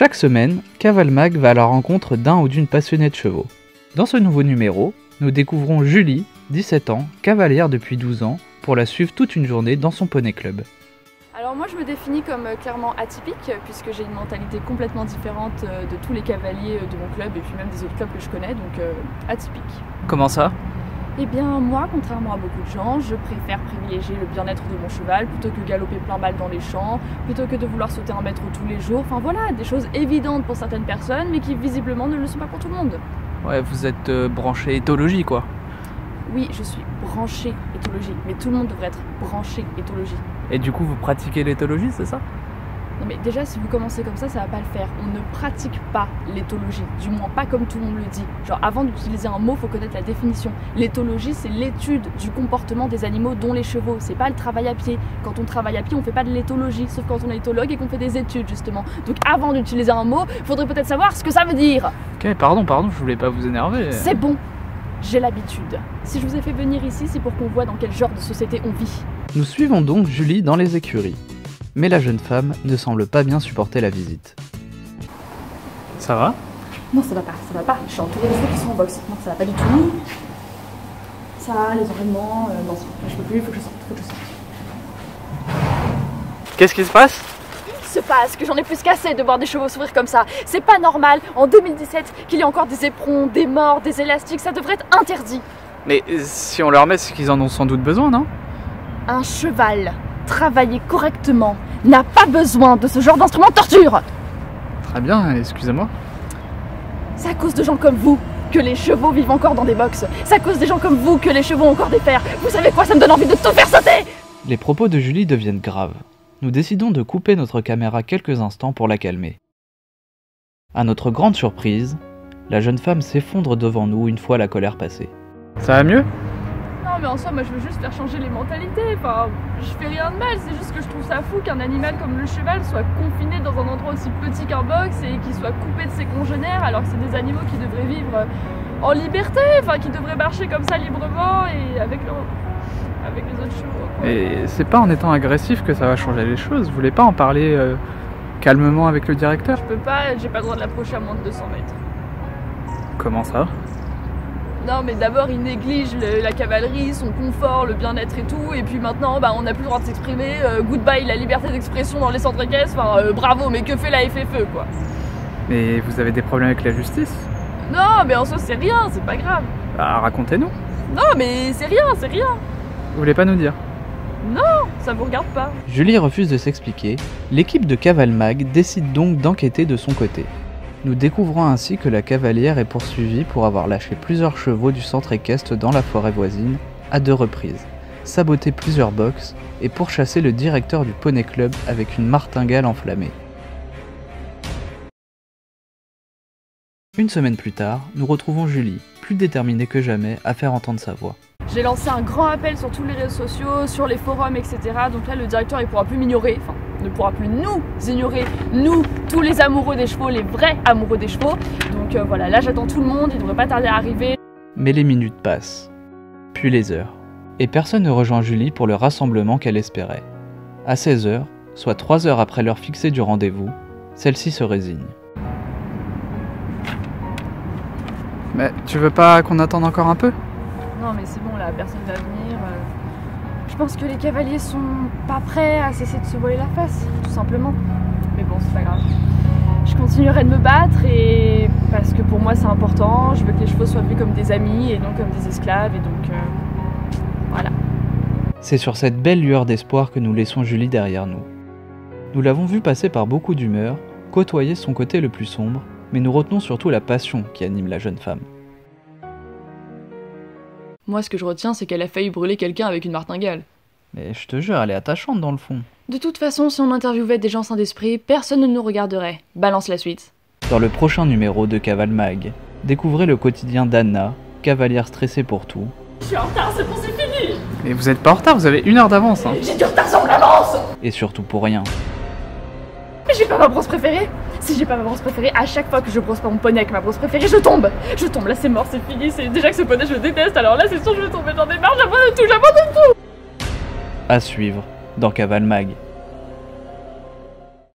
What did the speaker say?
Chaque semaine, Cavale Mag va à la rencontre d'un ou d'une passionnée de chevaux. Dans ce nouveau numéro, nous découvrons Julie, 17 ans, cavalière depuis 12 ans, pour la suivre toute une journée dans son poney club. Alors moi je me définis comme clairement atypique puisque j'ai une mentalité complètement différente de tous les cavaliers de mon club et puis même des autres clubs que je connais, donc atypique. Comment ça? Eh bien moi, contrairement à beaucoup de gens, je préfère privilégier le bien-être de mon cheval plutôt que galoper plein balle dans les champs, plutôt que de vouloir sauter un mètre tous les jours. Enfin voilà, des choses évidentes pour certaines personnes mais qui visiblement ne le sont pas pour tout le monde. Ouais, vous êtes branché éthologie quoi. Oui, je suis branchée éthologie, mais tout le monde devrait être branché éthologie. Et du coup vous pratiquez l'éthologie, c'est ça? Non mais déjà si vous commencez comme ça va pas le faire. On ne pratique pas l'éthologie, du moins pas comme tout le monde le dit. Genre avant d'utiliser un mot, faut connaître la définition. L'éthologie c'est l'étude du comportement des animaux dont les chevaux, c'est pas le travail à pied. Quand on travaille à pied on fait pas de l'éthologie, sauf quand on est éthologue et qu'on fait des études justement. Donc avant d'utiliser un mot, faudrait peut-être savoir ce que ça veut dire. Ok, pardon, je voulais pas vous énerver. C'est bon, j'ai l'habitude. Si je vous ai fait venir ici, c'est pour qu'on voit dans quel genre de société on vit. Nous suivons donc Julie dans les écuries. Mais la jeune femme ne semble pas bien supporter la visite. Ça va? Non, ça va pas. Je suis entourée de chevaux qui sont en boxe. Non, ça va pas du tout. Ça, les entraînements, non, je peux plus, il faut que je sorte. Qu'est-ce qui se passe? Il se passe que j'en ai plus qu'assez de voir des chevaux s'ouvrir comme ça. C'est pas normal, en 2017, qu'il y ait encore des éperons, des morts, des élastiques, ça devrait être interdit. Mais si on leur met, c'est qu'ils en ont sans doute besoin, non? Un cheval travaillé correctement n'a pas besoin de ce genre d'instrument de torture. Très bien, excusez-moi. C'est à cause de gens comme vous que les chevaux vivent encore dans des boxes. C'est à cause des gens comme vous que les chevaux ont encore des fers. Vous savez quoi, ça me donne envie de tout faire sauter. Les propos de Julie deviennent graves. Nous décidons de couper notre caméra quelques instants pour la calmer. À notre grande surprise, la jeune femme s'effondre devant nous une fois la colère passée. Ça va mieux? Non mais en soi moi je veux juste faire changer les mentalités, enfin je fais rien de mal, c'est juste que je trouve ça fou qu'un animal comme le cheval soit confiné dans un endroit aussi petit qu'un box et qu'il soit coupé de ses congénères alors que c'est des animaux qui devraient vivre en liberté, enfin qui devraient marcher comme ça librement et avec les autres chevaux. Quoi. Et c'est pas en étant agressif que ça va changer les choses, vous voulez pas en parler calmement avec le directeur? Je peux pas, j'ai pas le droit de l'approcher à moins de 200 mètres. Comment ça? Non mais d'abord il néglige la cavalerie, son confort, le bien-être et tout, et puis maintenant on n'a plus le droit de s'exprimer, goodbye la liberté d'expression dans les centres équestres, enfin bravo, mais que fait la FFE quoi. Mais vous avez des problèmes avec la justice? Non mais en soi c'est rien, c'est pas grave. Bah racontez-nous. Non mais c'est rien. Vous voulez pas nous dire? Non, ça vous regarde pas. Julie refuse de s'expliquer, l'équipe de Cavale Mag décide donc d'enquêter de son côté. Nous découvrons ainsi que la cavalière est poursuivie pour avoir lâché plusieurs chevaux du centre équestre dans la forêt voisine, à 2 reprises, saboté plusieurs boxes et pourchassé le directeur du poney club avec une martingale enflammée. Une semaine plus tard, nous retrouvons Julie, plus déterminée que jamais à faire entendre sa voix. J'ai lancé un grand appel sur tous les réseaux sociaux, sur les forums, etc. Donc là, le directeur, il pourra plus m'ignorer, enfin, ne pourra plus nous ignorer, nous, tous les amoureux des chevaux, les vrais amoureux des chevaux. Donc voilà, là, j'attends tout le monde, il devrait pas tarder à arriver. Mais les minutes passent, puis les heures, et personne ne rejoint Julie pour le rassemblement qu'elle espérait. À 16h, soit 3 heures après l'heure fixée du rendez-vous, celle-ci se résigne. Mais tu veux pas qu'on attende encore un peu? Non mais c'est bon là, personne va venir. Je pense que les cavaliers sont pas prêts à cesser de se voiler la face, tout simplement. Mais bon, c'est pas grave. Je continuerai de me battre et parce que pour moi c'est important, je veux que les chevaux soient vus comme des amis et non comme des esclaves et donc voilà. C'est sur cette belle lueur d'espoir que nous laissons Julie derrière nous. Nous l'avons vue passer par beaucoup d'humeur, côtoyer son côté le plus sombre, mais nous retenons surtout la passion qui anime la jeune femme. Moi, ce que je retiens, c'est qu'elle a failli brûler quelqu'un avec une martingale. Mais je te jure, elle est attachante dans le fond. De toute façon, si on interviewait des gens sains d'esprit, personne ne nous regarderait. Balance la suite. Dans le prochain numéro de Cavale Mag, découvrez le quotidien d'Anna, cavalière stressée pour tout. Je suis en retard, c'est bon, c'est fini. Mais vous êtes pas en retard, vous avez 1 heure d'avance hein. J'ai du retard sur l'avance. Et surtout pour rien. Mais j'ai pas ma brosse préférée. Si j'ai pas ma brosse préférée, à chaque fois que je brosse pas mon poney avec ma brosse préférée, je tombe. Là c'est mort, c'est fini, c'est déjà que ce poney je le déteste, alors là c'est sûr je vais tomber, j'en ai marre, j'abandonne tout. À suivre dans Cavale Mag.